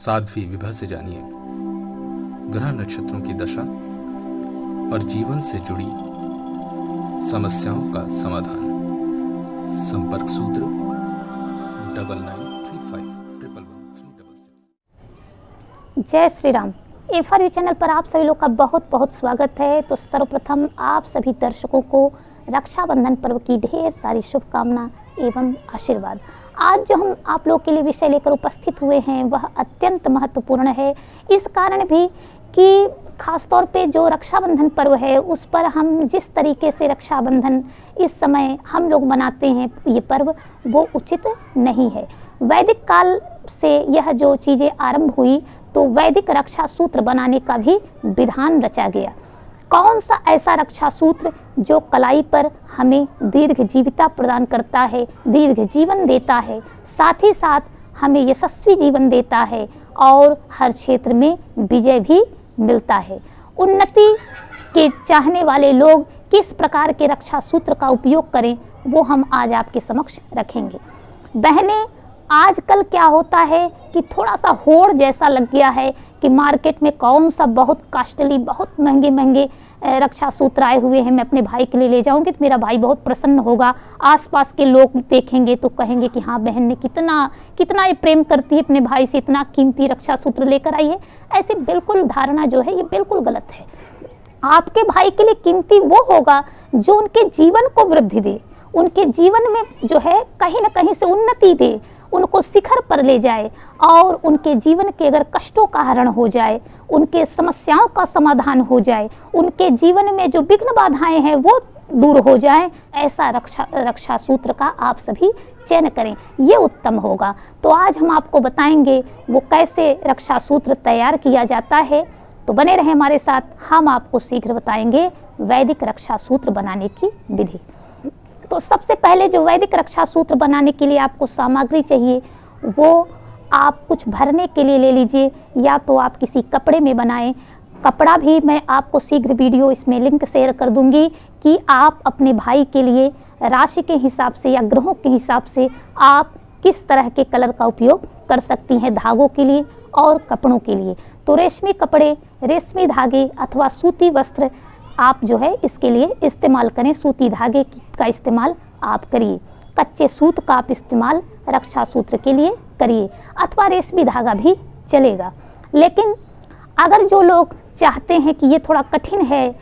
साध्वी विभा से जानिए ग्रह नक्षत्रों की दशा और जीवन से जुड़ी समस्याओं का समाधान। संपर्क सूत्र 9935111366। जय श्री राम। FRU चैनल पर आप सभी लोग का बहुत बहुत स्वागत है। तो सर्वप्रथम आप सभी दर्शकों को रक्षाबंधन पर्व की ढेर सारी शुभकामना एवं आशीर्वाद। आज जो हम आप लोग के लिए विषय लेकर उपस्थित हुए हैं वह अत्यंत महत्वपूर्ण है, इस कारण भी कि खासतौर पे जो रक्षाबंधन पर्व है उस पर हम जिस तरीके से रक्षाबंधन इस समय हम लोग मनाते हैं ये पर्व, वो उचित नहीं है। वैदिक काल से यह जो चीज़ें आरंभ हुई तो वैदिक रक्षा सूत्र बनाने का भी विधान रचा गया। कौन सा ऐसा रक्षा सूत्र जो कलाई पर हमें दीर्घ जीविता प्रदान करता है, दीर्घ जीवन देता है, साथ ही साथ हमें यशस्वी जीवन देता है और हर क्षेत्र में विजय भी मिलता है। उन्नति के चाहने वाले लोग किस प्रकार के रक्षा सूत्र का उपयोग करें वो हम आज आपके समक्ष रखेंगे। बहनें, आजकल क्या होता है कि थोड़ा सा होड़ जैसा लग गया है कि मार्केट में कौन सा बहुत कॉस्टली, बहुत महंगे महंगे रक्षा सूत्र आए हुए हैं, मैं अपने भाई के लिए ले जाऊंगी तो मेरा भाई बहुत प्रसन्न होगा, आसपास के लोग देखेंगे तो कहेंगे कि हाँ बहन ने कितना ये प्रेम करती है अपने भाई से, इतना कीमती रक्षा सूत्र लेकर आई है। ऐसी बिल्कुल धारणा जो है ये बिल्कुल गलत है। आपके भाई के लिए कीमती वो होगा जो उनके जीवन को वृद्धि दे, उनके जीवन में जो है कहीं ना कहीं से उन्नति दे, उनको शिखर पर ले जाए और उनके जीवन के अगर कष्टों का हरण हो जाए, उनके समस्याओं का समाधान हो जाए, उनके जीवन में जो विघ्न बाधाएं हैं वो दूर हो जाए, ऐसा रक्षा सूत्र का आप सभी चयन करें, ये उत्तम होगा। तो आज हम आपको बताएंगे वो कैसे रक्षा सूत्र तैयार किया जाता है। तो बने रहे हमारे साथ, हम आपको शीघ्र बताएंगे वैदिक रक्षा सूत्र बनाने की विधि। तो सबसे पहले जो वैदिक रक्षा सूत्र बनाने के लिए आपको सामग्री चाहिए वो आप कुछ भरने के लिए ले लीजिए, या तो आप किसी कपड़े में बनाएं। कपड़ा भी मैं आपको शीघ्र वीडियो इसमें लिंक शेयर कर दूंगी कि आप अपने भाई के लिए राशि के हिसाब से या ग्रहों के हिसाब से आप किस तरह के कलर का उपयोग कर सकती हैं धागों के लिए और कपड़ों के लिए। तो रेशमी कपड़े, रेशमी धागे अथवा सूती वस्त्र आप जो है इसके लिए इस्तेमाल करें। सूती धागे का इस्तेमाल आप करिए, कच्चे सूत का आप इस्तेमाल रक्षा सूत्र के लिए करिए, अथवा रेशमी धागा भी चलेगा। लेकिन अगर जो लोग चाहते हैं कि ये थोड़ा कठिन है,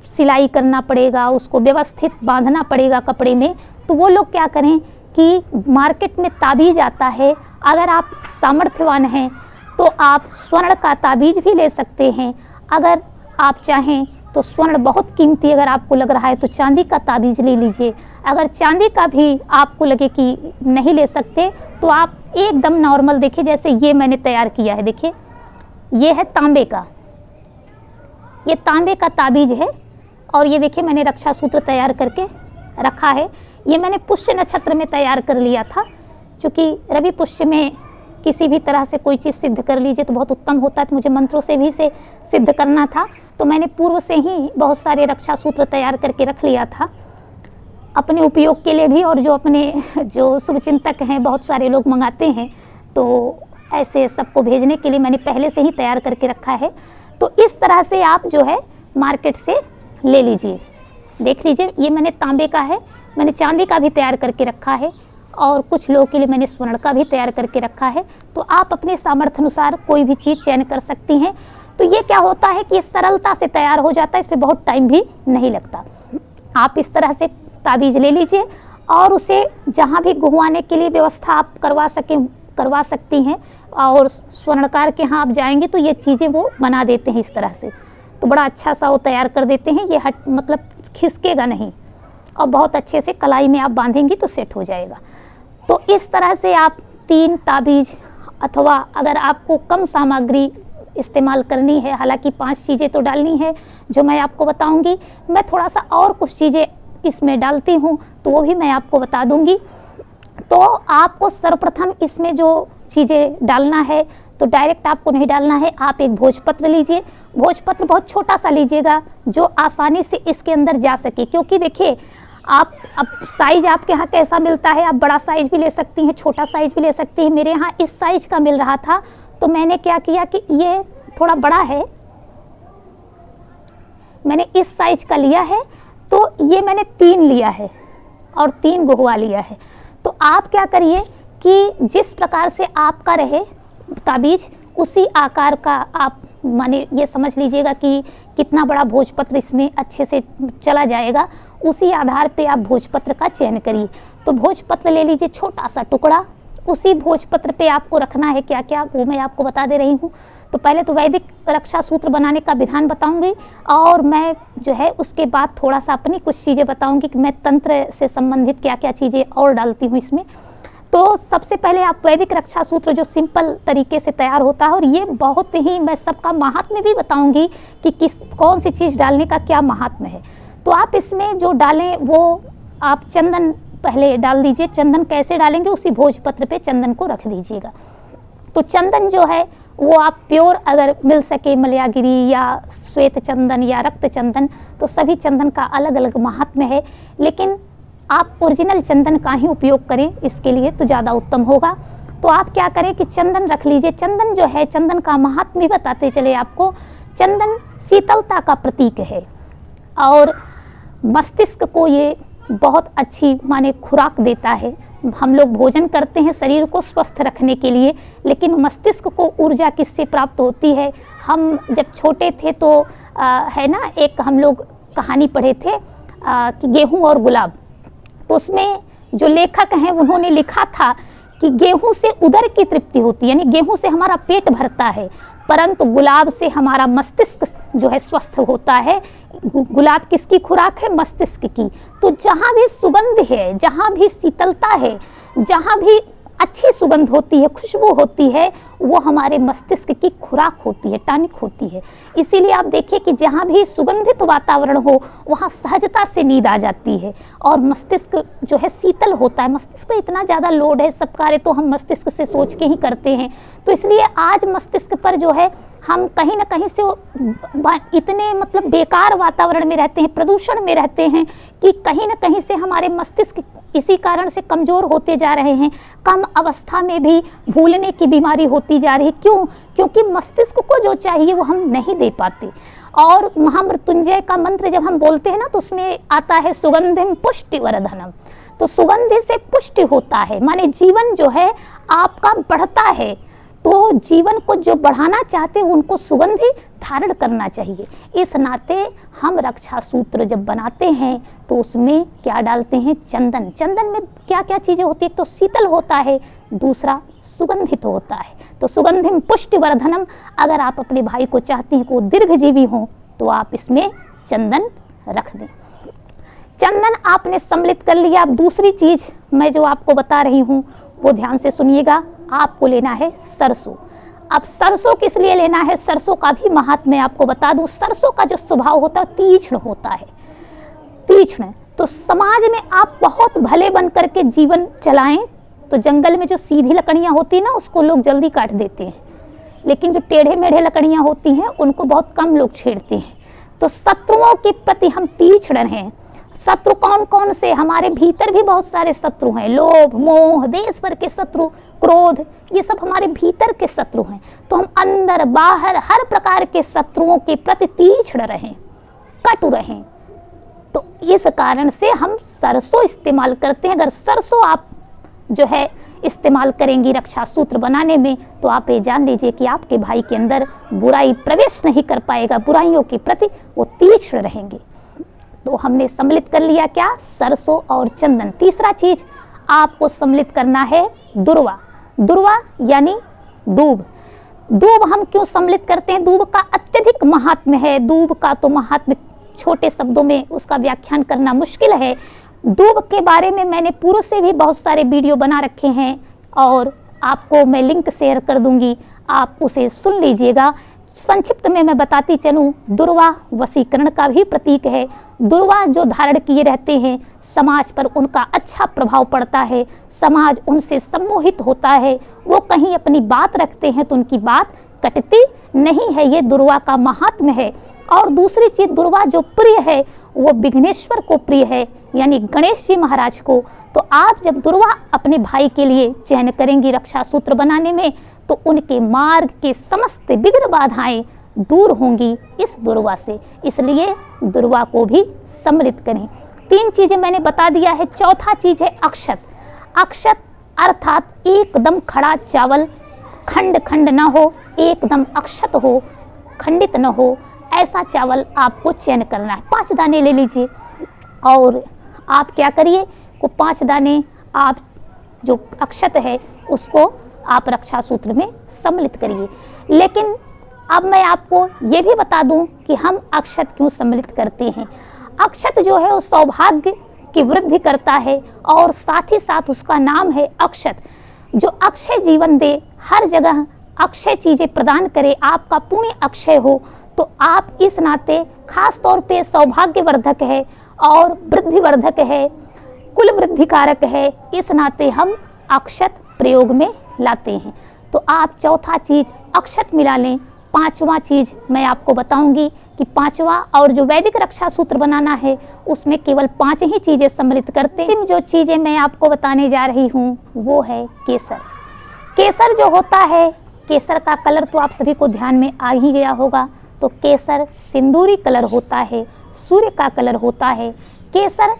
सिलाई करना पड़ेगा, उसको व्यवस्थित बांधना पड़ेगा कपड़े में, तो वो लोग क्या करें कि मार्केट में ताबीज आता है, अगर आप सामर्थ्यवान हैं तो आप स्वर्ण का ताबीज भी ले सकते हैं। अगर आप चाहें तो स्वर्ण बहुत कीमती अगर आपको लग रहा है तो चांदी का ताबीज ले लीजिए। अगर चांदी का भी आपको लगे कि नहीं ले सकते तो आप एकदम नॉर्मल, देखिए जैसे ये मैंने तैयार किया है, देखिए ये है तांबे का, ये तांबे का ताबीज है। और ये देखिए मैंने रक्षा सूत्र तैयार करके रखा है। ये मैंने पुष्य नक्षत्र में तैयार कर लिया था, क्योंकि रवि पुष्य में किसी भी तरह से कोई चीज़ सिद्ध कर लीजिए तो बहुत उत्तम होता है। तो मुझे मंत्रों से भी से सिद्ध करना था, तो मैंने पूर्व से ही बहुत सारे रक्षा सूत्र तैयार करके रख लिया था अपने उपयोग के लिए भी, और जो अपने जो शुभचिंतक हैं बहुत सारे लोग मंगाते हैं तो ऐसे सबको भेजने के लिए मैंने पहले से ही तैयार करके रखा है। तो इस तरह से आप जो है मार्केट से ले लीजिए। देख लीजिए ये मैंने तांबे का है, मैंने चांदी का भी तैयार करके रखा है और कुछ लोगों के लिए मैंने स्वर्ण का भी तैयार करके रखा है। तो आप अपने सामर्थ्य अनुसार कोई भी चीज़ चयन कर सकती हैं। तो ये क्या होता है कि ये सरलता से तैयार हो जाता है, इस पर बहुत टाइम भी नहीं लगता। आप इस तरह से ताबीज ले लीजिए और उसे जहाँ भी घुमाने के लिए व्यवस्था आप करवा सकती हैं। और स्वर्णकार के यहाँ आप जाएंगे तो ये चीज़ें वो बना देते हैं इस तरह से, तो बड़ा अच्छा सा वो तैयार कर देते हैं। ये मतलब खिसकेगा नहीं और बहुत अच्छे से कलाई में आप बांधेंगी तो सेट हो जाएगा। तो इस तरह से आप 3 ताबीज, अथवा अगर आपको कम सामग्री इस्तेमाल करनी है, हालांकि 5 चीज़ें तो डालनी है जो मैं आपको बताऊंगी, मैं थोड़ा सा और कुछ चीज़ें इसमें डालती हूँ तो वो भी मैं आपको बता दूंगी। तो आपको सर्वप्रथम इसमें जो चीज़ें डालना है तो डायरेक्ट आपको नहीं डालना है, आप एक भोजपत्र लीजिए। भोजपत्र बहुत छोटा सा लीजिएगा जो आसानी से इसके अंदर जा सके, क्योंकि देखिए आप अब साइज आपके यहाँ कैसा मिलता है, आप बड़ा साइज भी ले सकती हैं, छोटा साइज भी ले सकती हैं। मेरे यहाँ इस साइज का मिल रहा था तो मैंने क्या किया कि ये थोड़ा बड़ा है, मैंने इस साइज का लिया है, तो ये मैंने 3 लिया है और 3 गुहुआ लिया है। तो आप क्या करिए कि जिस प्रकार से आपका रहे ताबीज, उसी आकार का आप माने ये समझ लीजिएगा कि कितना बड़ा भोजपत्र इसमें अच्छे से चला जाएगा, उसी आधार पे आप भोजपत्र का चयन करिए। तो भोजपत्र ले लीजिए छोटा सा टुकड़ा, उसी भोजपत्र पे आपको रखना है क्या क्या, वो मैं आपको बता दे रही हूँ। तो पहले तो वैदिक रक्षा सूत्र बनाने का विधान बताऊंगी, और मैं जो है उसके बाद थोड़ा सा अपनी कुछ चीज़ें बताऊंगी कि मैं तंत्र से संबंधित क्या क्या चीज़ें और डालती हूँ इसमें। तो सबसे पहले आप वैदिक रक्षा सूत्र जो सिंपल तरीके से तैयार होता है, और ये बहुत ही मैं सबका महात्म्य भी बताऊंगी कि कौन सी चीज़ डालने का क्या महात्म्य है। तो आप इसमें जो डालें वो आप चंदन पहले डाल दीजिए। चंदन कैसे डालेंगे, उसी भोजपत्र पे चंदन को रख दीजिएगा। तो चंदन जो है वो आप प्योर अगर मिल सके, मलयागिरी या श्वेत चंदन या रक्त चंदन, तो सभी चंदन का अलग अलग महात्म्य है, लेकिन आप ओरिजिनल चंदन का ही उपयोग करें इसके लिए तो ज़्यादा उत्तम होगा। तो आप क्या करें कि चंदन रख लीजिए। चंदन जो है, चंदन का महात्म्य भी बताते चले आपको। चंदन शीतलता का प्रतीक है और मस्तिष्क को ये बहुत अच्छी माने खुराक देता है। हम लोग भोजन करते हैं शरीर को स्वस्थ रखने के लिए, लेकिन मस्तिष्क को ऊर्जा किससे प्राप्त होती है। हम जब छोटे थे तो है ना, एक हम लोग कहानी पढ़े थे कि गेहूं और गुलाब। तो उसमें जो लेखक हैं उन्होंने लिखा था कि गेहूं से उदर की तृप्ति होती है, यानी गेहूं से हमारा पेट भरता है, परंतु गुलाब से हमारा मस्तिष्क जो है स्वस्थ होता है। गुलाब किसकी खुराक है, मस्तिष्क की। तो जहाँ भी सुगंध है, जहाँ भी शीतलता है, जहाँ भी अच्छी सुगंध होती है, खुशबू होती है, वो हमारे मस्तिष्क की खुराक होती है, टॉनिक होती है। इसीलिए आप देखिए कि जहाँ भी सुगंधित वातावरण हो वहाँ सहजता से नींद आ जाती है और मस्तिष्क जो है शीतल होता है। मस्तिष्क पे इतना ज़्यादा लोड है, सब कार्य तो हम मस्तिष्क से सोच के ही करते हैं। तो इसलिए आज मस्तिष्क पर जो है हम कहीं ना कहीं से इतने मतलब बेकार वातावरण में रहते हैं, प्रदूषण में रहते हैं कि कहीं ना कहीं से हमारे मस्तिष्क इसी कारण से कमज़ोर होते जा रहे हैं। कम अवस्था में भी भूलने की बीमारी होती जा रही है। क्यों? क्योंकि मस्तिष्क को जो चाहिए वो हम नहीं दे पाते। और महामृत्युंजय का मंत्र जब हम बोलते हैं ना, तो उसमें आता है सुगंधिम पुष्टि वर्धनम। तो सुगंधि से पुष्टि होता है, माने जीवन जो है आपका बढ़ता है। तो जीवन को जो बढ़ाना चाहते हैं उनको सुगंधि धारण करना चाहिए। इस नाते हम रक्षा सूत्र जब बनाते हैं तो उसमें क्या डालते हैं, चंदन। चंदन में क्या क्या चीज़ें होती है, एक तो शीतल होता है, दूसरा सुगंधित होता है। तो सुगंधिम पुष्टि वर्धनम, अगर आप अपने भाई को चाहते हैं कि वो दीर्घजीवी हों तो आप इसमें चंदन रख दें। चंदन आपने सम्मिलित कर लिया। अब दूसरी चीज़ मैं जो आपको बता रही हूँ वो ध्यान से सुनिएगा। आपको लेना है सरसों। अब सरसों किस लिए लेना है, सरसों का भी महात्म्य मैं आपको बता दूं। सरसों का जो स्वभाव होता है तीक्ष्ण होता है, तीक्ष्ण। तो समाज में आप बहुत भले बन करके जीवन चलाएं तो जंगल में जो सीधी लकड़ियां होती है ना, उसको लोग जल्दी काट देते हैं, लेकिन जो टेढ़े मेढ़े लकड़ियां होती हैं उनको बहुत कम लोग छेड़ते हैं। तो शत्रुओं के प्रति हम तीक्ष्ण रहें। शत्रु कौन कौन से, हमारे भीतर भी बहुत सारे शत्रु हैं। लोभ, मोह, देश भर के शत्रु, क्रोध, ये सब हमारे भीतर के शत्रु हैं। तो हम अंदर बाहर हर प्रकार के शत्रुओं के प्रति तीक्ष्ण रहें, कटु रहें। तो इस कारण से हम सरसों इस्तेमाल करते हैं। अगर सरसों आप जो है इस्तेमाल करेंगी रक्षा सूत्र बनाने में, तो आप ये जान लीजिए कि आपके भाई के अंदर बुराई प्रवेश नहीं कर पाएगा, बुराइयों के प्रति वो तीक्ष्ण रहेंगे। तो हमने सम्मिलित कर लिया क्या, सरसों और चंदन। तीसरा चीज आपको सम्मिलित करना है दुर्वा। दुर्वा यानी दूब। दूब हम क्यों सम्मिलित करते हैं, दूब का अत्यधिक महात्म्य है। दूब का तो महात्म्य छोटे शब्दों में उसका व्याख्यान करना मुश्किल है। दूब के बारे में मैंने पूर्व से भी बहुत सारे वीडियो बना रखे हैं और आपको मैं लिंक शेयर कर दूंगी, आप उसे सुन लीजिएगा। संक्षिप्त में मैं बताती चलूं, दुर्वा वशीकरण का भी प्रतीक है। दुर्वा जो धारण किए रहते हैं, समाज पर उनका अच्छा प्रभाव पड़ता है, समाज उनसे सम्मोहित होता है। वो कहीं अपनी बात रखते हैं तो उनकी बात कटती नहीं है, ये दुर्वा का महात्म्य है। और दूसरी चीज, दुर्वा जो प्रिय है वो विघ्नेश्वर को प्रिय है, यानी गणेश जी महाराज को, तो आप जब दुर्वा अपने भाई के लिए चयन करेंगी रक्षा सूत्र बनाने में, तो उनके मार्ग के समस्त विघ्न बाधाएं दूर होंगी इस दुर्वा से। इसलिए दुर्वा को भी सम्मिलित करें। 3 चीजें मैंने बता दिया है। चौथा चीज है अक्षत। अक्षत अर्थात एकदम खड़ा चावल, खंड खंड न हो, एकदम अक्षत हो, खंडित न हो, ऐसा चावल आपको चयन करना है। 5 दाने ले लीजिए और आप क्या करिए, वो 5 दाने आप जो अक्षत है उसको आप रक्षा सूत्र में सम्मिलित करिए। लेकिन अब मैं आपको ये भी बता दूं कि हम अक्षत क्यों सम्मिलित करते हैं। अक्षत जो है वो सौभाग्य की वृद्धि करता है और साथ ही साथ उसका नाम है अक्षत, जो अक्षय जीवन दे, हर जगह अक्षय चीजें प्रदान करे, आपका पुण्य अक्षय हो। तो आप इस नाते खास तौर पे सौभाग्यवर्धक है और वृद्धिवर्धक है, कुल वृद्धिकारक है, इस नाते हम अक्षत प्रयोग में लाते हैं। तो आप चौथा चीज अक्षत मिला लें। 5वां चीज मैं आपको बताऊंगी कि 5वां और जो वैदिक रक्षा सूत्र बनाना है उसमें केवल 5 ही चीजें सम्मिलित करते हैं। जो चीजें मैं आपको बताने जा रही हूँ वो है केसर। केसर जो होता है, केसर का कलर तो आप सभी को ध्यान में आ ही गया होगा। तो केसर सिंदूरी कलर होता है, सूर्य का कलर होता है। केसर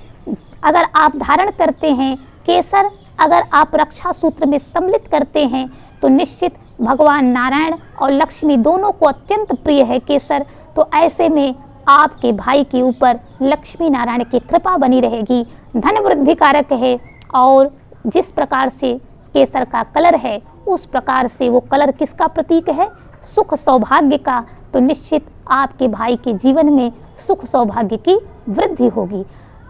अगर आप धारण करते हैं, केसर अगर आप रक्षा सूत्र में सम्मिलित करते हैं, तो निश्चित भगवान नारायण और लक्ष्मी दोनों को अत्यंत प्रिय है केसर। तो ऐसे में आपके भाई के ऊपर लक्ष्मी नारायण की कृपा बनी रहेगी, धन वृद्धि कारक है। और जिस प्रकार से केसर का कलर है उस प्रकार से वो कलर किसका प्रतीक है, सुख सौभाग्य का। तो निश्चित आपके भाई के जीवन में सुख सौभाग्य की वृद्धि होगी।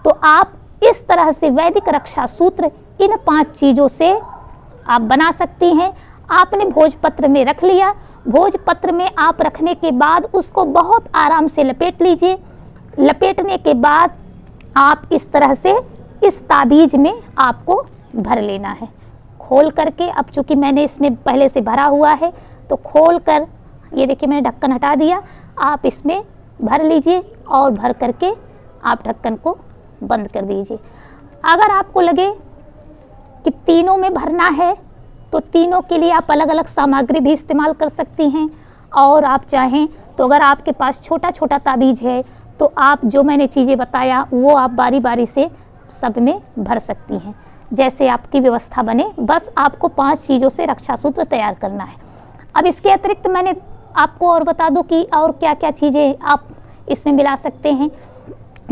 तो आप इस तरह से वैदिक रक्षा सूत्र इन 5 चीजों से आप बना सकती हैं। आपने भोजपत्र में रख लिया। भोजपत्र में आप रखने के बाद उसको बहुत आराम से लपेट लीजिए। लपेटने के बाद आप इस तरह से इस ताबीज में आपको भर लेना है। खोल करके, अब चूंकि मैंने इसमें पहले से भरा हुआ है तो खोल कर, ये देखिए मैंने ढक्कन हटा दिया, आप इसमें भर लीजिए और भर करके आप ढक्कन को बंद कर दीजिए। अगर आपको लगे कि तीनों में भरना है तो तीनों के लिए आप अलग अलग सामग्री भी इस्तेमाल कर सकती हैं। और आप चाहें तो अगर आपके पास छोटा छोटा ताबीज है तो आप जो मैंने चीज़ें बताया वो आप बारी बारी से सब में भर सकती हैं, जैसे आपकी व्यवस्था बने। बस आपको 5 चीज़ों से रक्षा सूत्र तैयार करना है। अब इसके अतिरिक्त मैंने आपको और बता दूं कि और क्या क्या चीज़ें आप इसमें मिला सकते हैं।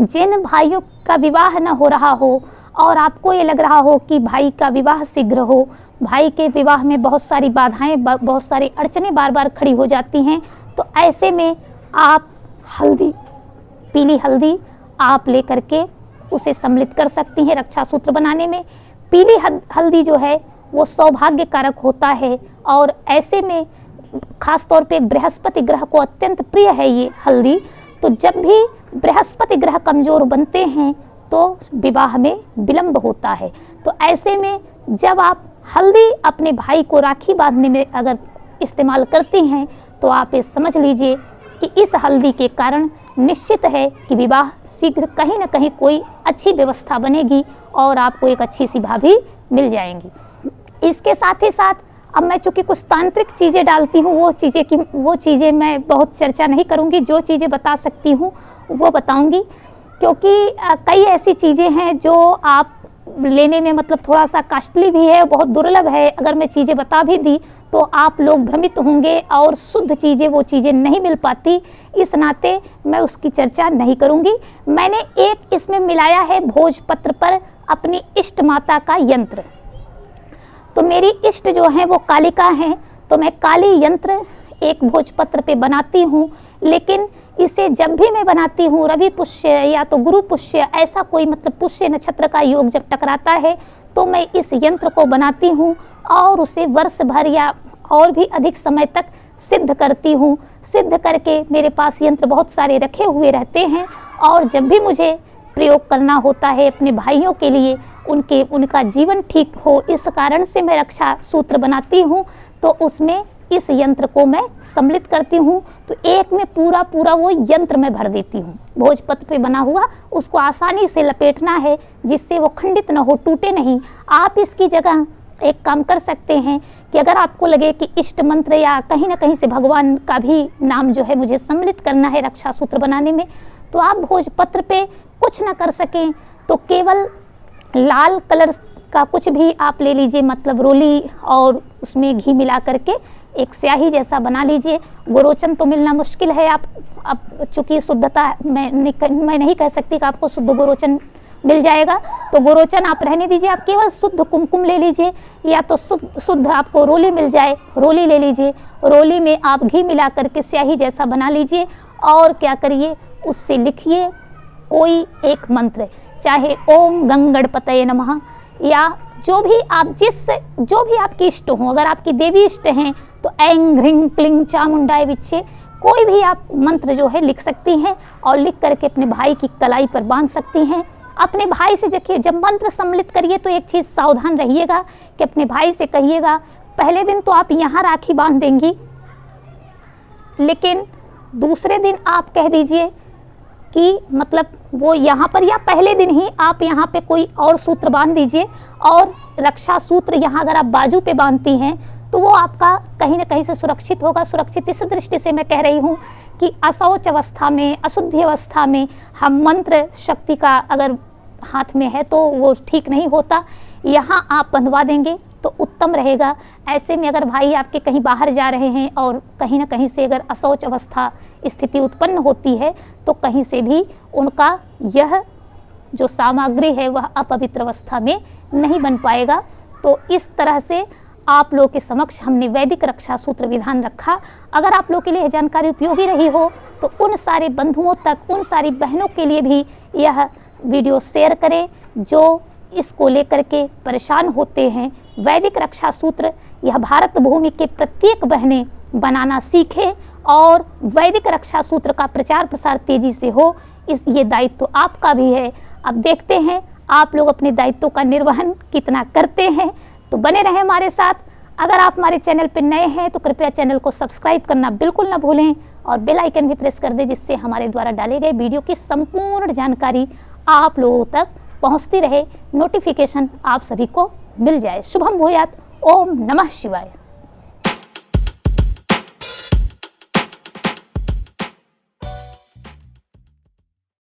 जिन भाइयों का विवाह न हो रहा हो और आपको ये लग रहा हो कि भाई का विवाह शीघ्र हो, भाई के विवाह में बहुत सारी बाधाएं, बहुत सारी अड़चनें बार बार खड़ी हो जाती हैं, तो ऐसे में आप हल्दी, पीली हल्दी आप ले करके उसे सम्मिलित कर सकती हैं रक्षा सूत्र बनाने में। पीली हल्दी जो है वो सौभाग्य कारक होता है और ऐसे में खास तौर पे बृहस्पति ग्रह को अत्यंत प्रिय है ये हल्दी। तो जब भी बृहस्पति ग्रह कमजोर बनते हैं तो विवाह में विलंब होता है। तो ऐसे में जब आप हल्दी अपने भाई को राखी बांधने में अगर इस्तेमाल करती हैं तो आप ये समझ लीजिए कि इस हल्दी के कारण निश्चित है कि विवाह शीघ्र कहीं ना कहीं कोई अच्छी व्यवस्था बनेगी और आपको एक अच्छी सी भाभी मिल जाएंगी। इसके साथ ही साथ अब मैं चूँकि कुछ तांत्रिक चीज़ें डालती हूँ, वो चीज़ें मैं बहुत चर्चा नहीं करूँगी। जो चीज़ें बता सकती हूँ वो बताऊँगी, क्योंकि कई ऐसी चीज़ें हैं जो आप लेने में मतलब थोड़ा सा कॉस्टली भी है, बहुत दुर्लभ है। अगर मैं चीज़ें बता भी दी तो आप लोग भ्रमित होंगे और शुद्ध चीज़ें वो चीज़ें नहीं मिल पाती, इस नाते मैं उसकी चर्चा नहीं करूँगी। मैंने एक इसमें मिलाया है भोजपत्र पर अपनी इष्ट माता का यंत्र। तो मेरी इष्ट जो है वो कालिका हैं, तो मैं काली यंत्र एक भोजपत्र पे बनाती हूँ। लेकिन इसे जब भी मैं बनाती हूँ, रवि पुष्य या तो गुरु पुष्य, ऐसा कोई मतलब पुष्य नक्षत्र का योग जब टकराता है तो मैं इस यंत्र को बनाती हूँ और उसे वर्ष भर या और भी अधिक समय तक सिद्ध करती हूँ। सिद्ध करके मेरे पास यंत्र बहुत सारे रखे हुए रहते हैं और जब भी मुझे प्रयोग करना होता है अपने भाइयों के लिए, उनका जीवन ठीक हो, इस कारण से मैं रक्षा सूत्र बनाती हूँ। तो उसमें इस यंत्र को मैं सम्मिलित करती हूँ तो एक में पूरा पूरा वो यंत्र में भर देती हूँ। भोजपत्र पे बना हुआ उसको आसानी से लपेटना है जिससे वो खंडित न हो, टूटे नहीं। आप इसकी जगह एक काम कर सकते हैं कि अगर आपको लगे कि इष्ट मंत्र या कहीं ना कहीं से भगवान का भी नाम जो है मुझे सम्मिलित करना है रक्षा सूत्र बनाने में, तो आप भोजपत्र पे कुछ ना कर सकें तो केवल लाल कलर का कुछ भी आप ले लीजिए, मतलब रोली और उसमें घी मिला करके एक स्याही जैसा बना लीजिए। गोरोचन तो मिलना मुश्किल है, आप चूँकि शुद्धता मैं नहीं कह सकती कि आपको शुद्ध गोरोचन मिल जाएगा, तो गोरोचन आप रहने दीजिए। आप केवल शुद्ध कुमकुम ले लीजिए या तो शुद्ध आपको रोली मिल जाए, रोली ले लीजिए। रोली में आप घी मिला करके स्याही जैसा बना लीजिए और क्या करिए, उससे लिखिए कोई एक मंत्र, चाहे ओम गंगणपतये नमः या जो भी आपकी इष्ट हो। अगर आपकी देवी इष्ट हैं तो ऐं ह्रीं क्लीं चामुंडाय विच्चे कोई भी आप मंत्र जो है लिख सकती हैं और लिख करके अपने भाई की कलाई पर बांध सकती हैं। अपने भाई से देखिए, जब मंत्र सम्मिलित करिए तो एक चीज़ सावधान रहिएगा कि अपने भाई से कहिएगा, पहले दिन तो आप यहाँ राखी बांध देंगी, लेकिन दूसरे दिन आप कह दीजिए कि मतलब वो यहाँ पर, या पहले दिन ही आप यहाँ पे कोई और सूत्र बांध दीजिए। और रक्षा सूत्र यहाँ अगर आप बाजू पे बांधती हैं तो वो आपका कहीं ना कहीं से सुरक्षित होगा। सुरक्षित इस दृष्टि से मैं कह रही हूँ कि अशौच अवस्था में, अशुद्धि अवस्था में हम मंत्र शक्ति का अगर हाथ में है तो वो ठीक नहीं होता। यहाँ आप बंधवा देंगे तो उत्तम रहेगा। ऐसे में अगर भाई आपके कहीं बाहर जा रहे हैं और कहीं ना कहीं से अगर अशौच अवस्था स्थिति उत्पन्न होती है तो कहीं से भी उनका यह जो सामग्री है वह अपवित्र अवस्था में नहीं बन पाएगा। तो इस तरह से आप लोग के समक्ष हमने वैदिक रक्षा सूत्र विधान रखा। अगर आप लोग के लिए यह जानकारी उपयोगी रही हो तो उन सारे बंधुओं तक, उन सारी बहनों के लिए भी यह वीडियो शेयर करें जो इसको लेकर के परेशान होते हैं। वैदिक रक्षा सूत्र यह भारत भूमि के प्रत्येक बहनें बनाना सीखें और वैदिक रक्षा सूत्र का प्रचार प्रसार तेजी से हो। ये दायित्व आपका भी है। अब देखते हैं आप लोग अपने दायित्वों का निर्वहन कितना करते हैं। तो बने रहें हमारे साथ। अगर आप हमारे चैनल पर नए हैं तो कृपया चैनल को सब्सक्राइब करना बिल्कुल ना भूलें और बेल आइकन भी प्रेस कर दें, जिससे हमारे द्वारा डाले गए वीडियो की संपूर्ण जानकारी आप लोगों तक पहुंचती रहे, नोटिफिकेशन आप सभी को मिल जाए। शुभम भूयात। ओम नमः शिवाय।